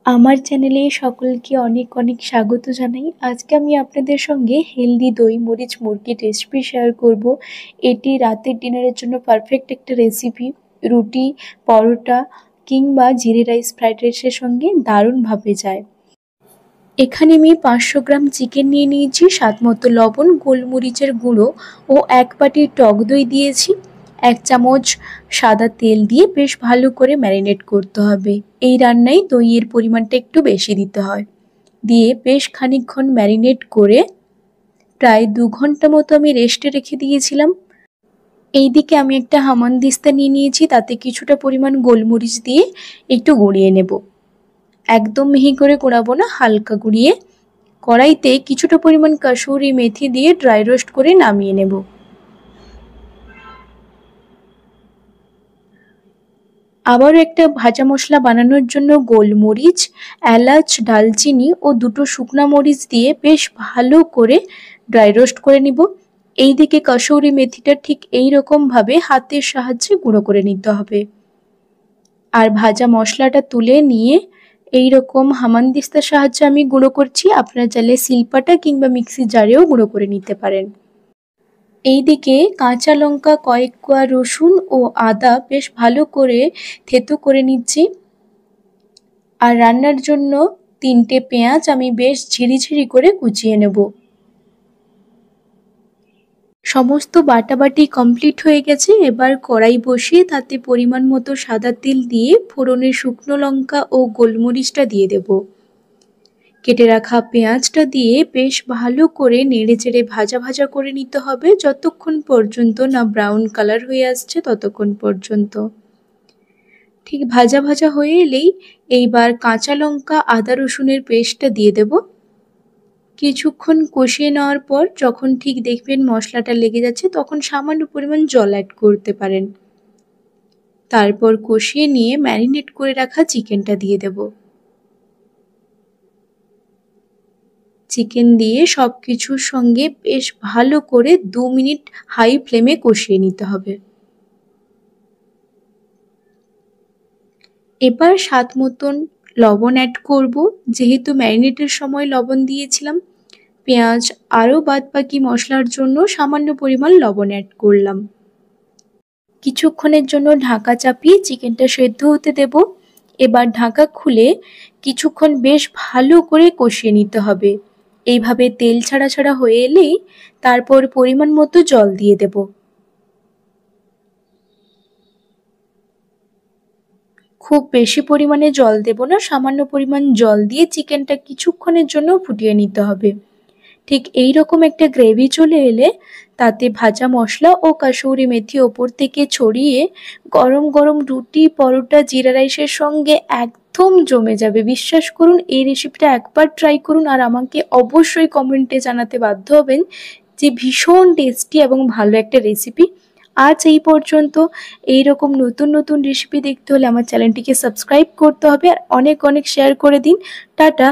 আমার চ্যানেলে সকলকে অনেক অনেক স্বাগত জানাই। আজকে আমি আপনাদের সঙ্গে হেলদি দই মরিচ মুরগির রেসিপি শেয়ার করব। এটি রাতের ডিনারের জন্য পারফেক্ট একটা রেসিপি। রুটি, পরোটা কিংবা জিরে রাইস ফ্রাইড রাইসের সঙ্গে দারুণভাবে যায়। এখানে আমি 500 গ্রাম চিকেন নিয়ে নিয়েছি, স্বাদ মতো লবণ, গোলমরিচের গুঁড়ো ও 1 বাটি টক দই দিয়েছি। 1 চামচ সাদা তেল দিয়ে বেশ ভালো করে ম্যারিনেট করতে হবে। এই রান্নায় দইয়ের পরিমাণটা একটু বেশি দিতে হয়। দিয়ে বেশ খানিকক্ষণ ম্যারিনেট করে প্রায় 2 ঘন্টা মতো আমি রেস্টে রেখে দিয়েছিলাম। এইদিকে আমি একটা হামানদিস্তা নিয়ে নিয়েছি, তাতে কিছুটা পরিমাণ গোলমরিচ দিয়ে একটু গুঁড়িয়ে নেব। একদম মিহি করে গুঁড়াবো না, হালকা গুঁড়িয়ে কড়াইতে কিছুটা পরিমাণ কাসুরি মেথি দিয়ে ড্রাই রোস্ট করে নামিয়ে নেব। আবারও একটা ভাজা মশলা বানানোর জন্য গোলমরিচ, এলাচ, ডালচিনি ও 2টো শুকনা মরিচ দিয়ে বেশ ভালো করে ড্রাই রোস্ট করে নিব। এইদিকে কাসুরি মেথিটা ঠিক এই রকমভাবে হাতের সাহায্যে গুঁড়ো করে নিতে হবে। আর ভাজা মশলাটা তুলে নিয়ে এই রকম হামানদিস্তার সাহায্যে আমি গুঁড়ো করছি। আপনারা চাইলে শিলপাটা কিংবা মিক্সি জারেও গুঁড়ো করে নিতে পারেন। এইদিকে কাঁচা লঙ্কা, কয়েক কোয়া রসুন ও আদা বেশ ভালো করে থেতো করে নিচ্ছি। আর রান্নার জন্য 3টে পেঁয়াজ আমি বেশ ঝিরিঝিরি করে কুচিয়ে নেব। সমস্ত বাটাবাটি কমপ্লিট হয়ে গেছে। এবার কড়াই বসিয়ে তাতে পরিমাণ মতো সাদা তেল দিয়ে ফোড়নে শুকনো লঙ্কা ও গোলমরিচটা দিয়ে দেব। কেটে রাখা পেঁয়াজটা দিয়ে বেশ ভালো করে নেড়েচেড়ে ভাজা ভাজা করে নিতে হবে, যতক্ষণ পর্যন্ত না ব্রাউন কালার হয়ে আসছে ততক্ষণ পর্যন্ত। ঠিক ভাজা ভাজা হয়ে এলেই এইবার কাঁচা লঙ্কা, আদা রসুনের পেস্টটা দিয়ে দেব। কিছুক্ষণ কষিয়ে নেওয়ার পর যখন ঠিক দেখবেন মশলাটা লেগে যাচ্ছে, তখন সামান্য পরিমাণ জল অ্যাড করতে পারেন। তারপর কষিয়ে নিয়ে ম্যারিনেট করে রাখা চিকেনটা দিয়ে দেব। চিকেন দিয়ে সব কিছুর সঙ্গে বেশ ভালো করে 2 মিনিট হাই ফ্লেমে কষিয়ে নিতে হবে। এবার স্বাদ মতন লবণ অ্যাড করব। যেহেতু ম্যারিনেটের সময় লবণ দিয়েছিলাম, পেঁয়াজ আরও বাদবাকি মশলার জন্য সামান্য পরিমাণ লবণ অ্যাড করলাম। কিছুক্ষণের জন্য ঢাকা চাপিয়ে চিকেনটা সেদ্ধ হতে দেব। এবার ঢাকা খুলে কিছুক্ষণ বেশ ভালো করে কষিয়ে নিতে হবে। এইভাবে তেল ছাড়া ছাড়া হয়ে এলেই তারপর পরিমাণ মতো জল দিয়ে দেব। খুব বেশি পরিমাণে জল দেব না, সামান্য পরিমাণ জল দিয়ে চিকেনটা কিছুক্ষণের জন্য ফুটিয়ে নিতে হবে। ঠিক এই রকম একটা গ্রেভি চলে এলে তাতে ভাজা মশলা ও কাসুরি মেথি ওপর থেকে ছড়িয়ে গরম গরম রুটি, পরোটা, জিরা রাইসের সঙ্গে একদম জমে যাবে। বিশ্বাস করুন, এই রেসিপিটা একবার ট্রাই করুন আর আমাকে অবশ্যই কমেন্টে জানাতে বাধ্য হবেন যে ভীষণ টেস্টি এবং ভালো একটা রেসিপি। আজ এই পর্যন্ত। এই রকম নতুন নতুন রেসিপি দেখতে হলে আমার চ্যানেলটিকে সাবস্ক্রাইব করতে হবে আর অনেক অনেক শেয়ার করে দিন। টাটা।